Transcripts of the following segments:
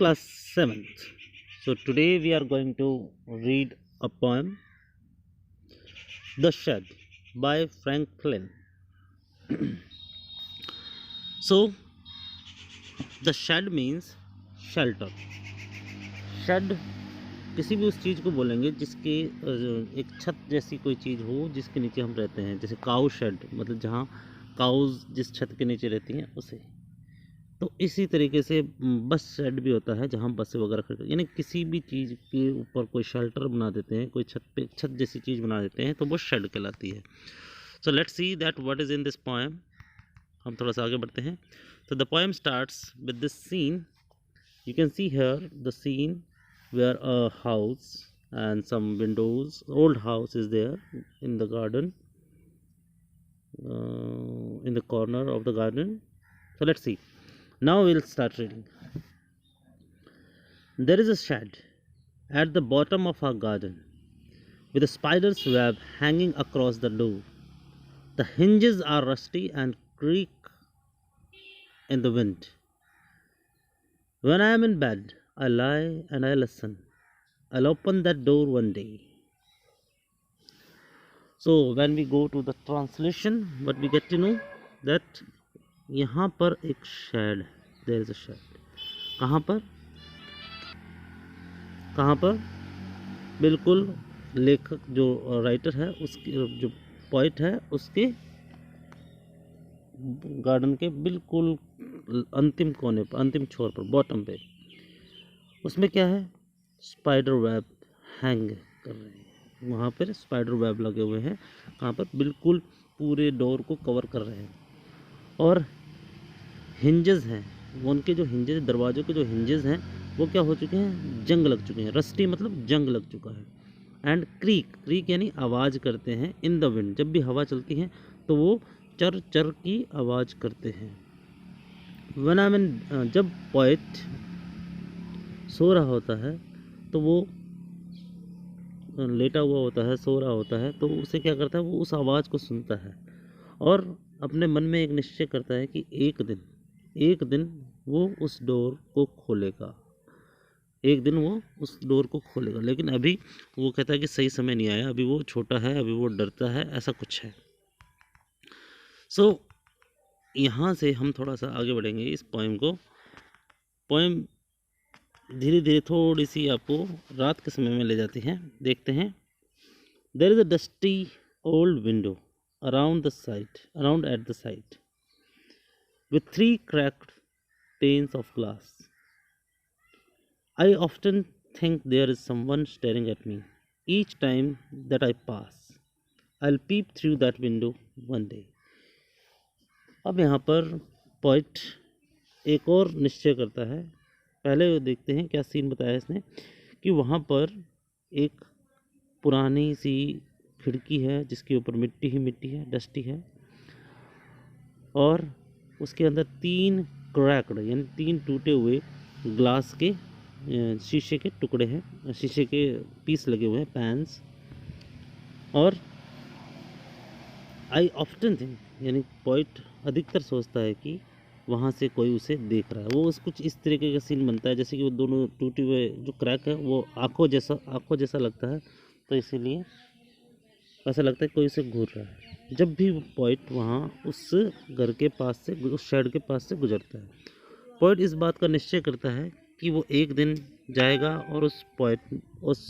class 7th. So today we are going to read a poem, The Shed by Franklin. So the shed means shelter. Shed किसी भी उस चीज़ को बोलेंगे जिसके एक छत जैसी कोई चीज़ हो जिसके नीचे हम रहते हैं, जैसे काऊ शेड मतलब जहाँ काउज जिस छत के नीचे रहती हैं उसे। तो इसी तरीके से बस शेड भी होता है जहाँ बसें वगैरह खड़ी, यानी किसी भी चीज़ के ऊपर कोई शेल्टर बना देते हैं, कोई छत पे छत जैसी चीज़ बना देते हैं तो वो शेड कहलाती है। So let's see that what is in this poem. हम थोड़ा सा आगे बढ़ते हैं। तो the poem starts with this scene. You can see here the scene where a house and some windows, old house is there in the garden, in the corner of the garden. So let's see. Now we'll start reading. There is a shed at the bottom of our garden with a spider's web hanging across the door. The hinges are rusty and creak in the wind. When I am in bed, I lie and I listen. I'll open that door one day. So when we go to the translation, what we get to know that यहाँ पर एक shade, there is a shed. कहाँ पर बिल्कुल लेखक जो writer है उसकी जो पोइट है उसके गार्डन के बिल्कुल अंतिम कोने पर, अंतिम छोर पर, बॉटम पे, उसमें क्या है, स्पाइडर वेब हैंग कर रहे हैं। वहाँ पर स्पाइडर वेब लगे हुए हैं, कहाँ पर, बिल्कुल पूरे डोर को कवर कर रहे हैं। और हिंजेस हैं, उनके जो हिंजेस, दरवाज़ों के जो हिंजेस हैं वो क्या हो चुके हैं, जंग लग चुके हैं। रस्टी मतलब जंग लग चुका है। एंड क्रीक यानी आवाज़ करते हैं इन द विंड, जब भी हवा चलती है तो वो चर चर की आवाज़ करते हैं। व्हेन आई मीन, जब पोएट सो रहा होता है तो वो लेटा हुआ होता है, सो रहा होता है, तो उसे क्या करता है, वो उस आवाज़ को सुनता है और अपने मन में एक निश्चय करता है कि एक दिन वो उस डोर को खोलेगा, एक दिन वो उस डोर को खोलेगा। लेकिन अभी वो कहता है कि सही समय नहीं आया, अभी वो छोटा है, अभी वो डरता है, ऐसा कुछ है। सो यहाँ से हम थोड़ा सा आगे बढ़ेंगे इस पोएम को। पोएम धीरे धीरे थोड़ी सी आपको रात के समय में ले जाती है। देखते हैं। There is a dusty old window around at the side with 3 cracked panes of glass. I often think there is someone staring at me each time that I pass. I'll peep through that window one day. अब यहाँ पर poet एक और निश्चय करता है। पहले देखते हैं क्या सीन बताया इसने, कि वहाँ पर एक पुरानी सी खिड़की है जिसके ऊपर मिट्टी ही मिट्टी है, डस्टी है, और उसके अंदर 3 क्रैक्ड यानी 3 टूटे हुए ग्लास के शीशे के टुकड़े हैं, शीशे के पीस लगे हुए हैं, पैन्स। और आई ऑफ्टन थिंक यानी पोइट अधिकतर सोचता है कि वहाँ से कोई उसे देख रहा है। वो कुछ इस तरीके का सीन बनता है जैसे कि वो दोनों टूटे हुए जो क्रैक है वो आँखों जैसा लगता है, तो इसीलिए ऐसा लगता है कोई उसे घूर रहा है। जब भी पोइट वहाँ उस घर के पास से, उस शेड के पास से गुजरता है, पोइट इस बात का निश्चय करता है कि वो एक दिन जाएगा और उस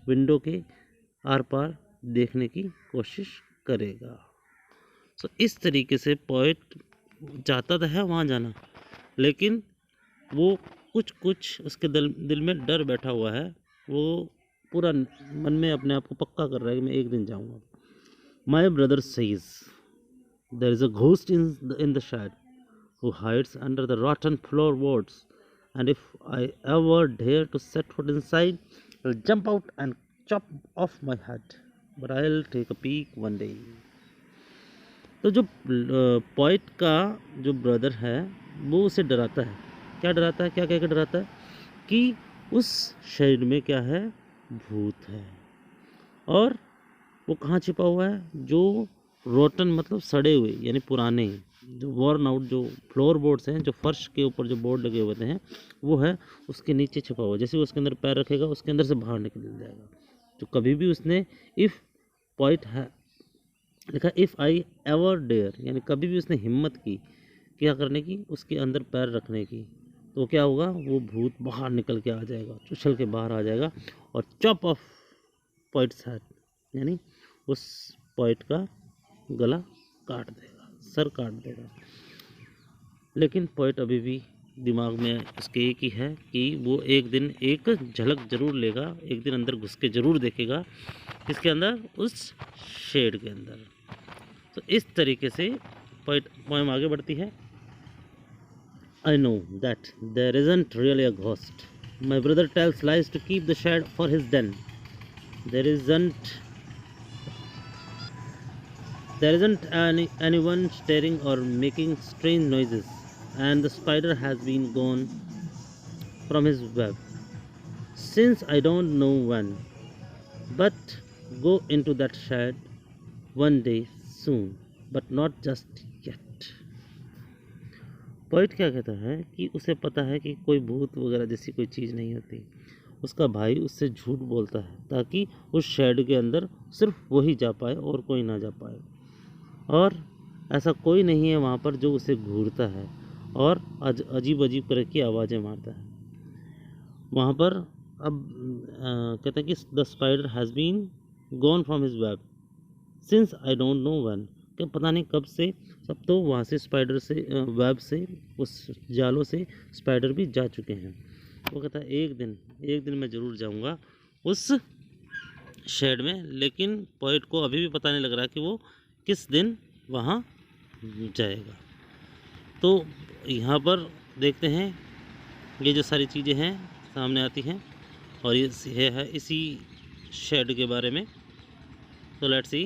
विंडो के आर पार देखने की कोशिश करेगा। सो इस तरीके से पोइट चाहता तो है वहाँ जाना, लेकिन वो कुछ उसके दिल में डर बैठा हुआ है। वो पूरा मन में अपने आप को पक्का कर रहा है कि मैं एक दिन जाऊँगा। My brother says there is a ghost in the shed who hides under the rotten floorboards, and if I ever dare to set foot inside, I'll jump out and chop off my head, but I'll take a peek one day. तो जो poet का जो brother है वो उसे डराता है। क्या डराता है, क्या कह के डराता है कि उस शहर में क्या है, भूत है। और वो कहाँ छिपा हुआ है, जो रोटन मतलब सड़े हुए यानी पुराने जो वर्न आउट जो फ्लोर बोर्ड्स हैं, जो फर्श के ऊपर जो बोर्ड लगे हुए हैं, वो है उसके नीचे छुपा हुआ। जैसे वो उसके अंदर पैर रखेगा, उसके अंदर से बाहर निकल जाएगा। तो कभी भी उसने इफ़ पॉइंट है लिखा, इफ़ आई एवर डेयर, यानी कभी भी उसने हिम्मत की क्या करने की, उसके अंदर पैर रखने की, तो क्या होगा, वो भूत बाहर निकल के आ जाएगा, उछल के बाहर आ जाएगा और चॉप ऑफ पॉइंट्स हेड, यानी उस पॉइंट का गला काट देगा, सर काट देगा। लेकिन पॉइंट अभी भी दिमाग में उसके एक ही है कि वो एक दिन एक झलक जरूर लेगा, एक दिन अंदर घुस के जरूर देखेगा, किसके अंदर, उस शेड के अंदर। तो इस तरीके से पोएम आगे बढ़ती है। I know that there isn't really a ghost. My brother tells lies to keep the shed for his den. There isn't anyone staring or making strange noises, and the spider has been gone from his web since I don't know when. But go into that shed one day soon, but not just yet. Poet क्या कहता है कि उसे पता है कि कोई भूत वगैरह जैसी कोई चीज़ नहीं होती। उसका भाई उससे झूठ बोलता है ताकि उस शेड के अंदर सिर्फ वही जा पाए और कोई ना जा पाए, और ऐसा कोई नहीं है वहाँ पर जो उसे घूरता है और अजीब अजीब तरह की आवाज़ें मारता है वहाँ पर। अब कहते हैं कि the spider has been gone from his web since I don't know when, कि पता नहीं कब से, सब तो वहाँ से स्पाइडर से वेब से, उस जालों से स्पाइडर भी जा चुके हैं। वो कहता है एक दिन मैं ज़रूर जाऊँगा उस शेड में, लेकिन पोइट को अभी भी पता नहीं लग रहा कि वो किस दिन वहाँ जाएगा। तो यहाँ पर देखते हैं ये जो सारी चीज़ें हैं सामने आती हैं, और ये है इसी शेड के बारे में। तो लेट्स सी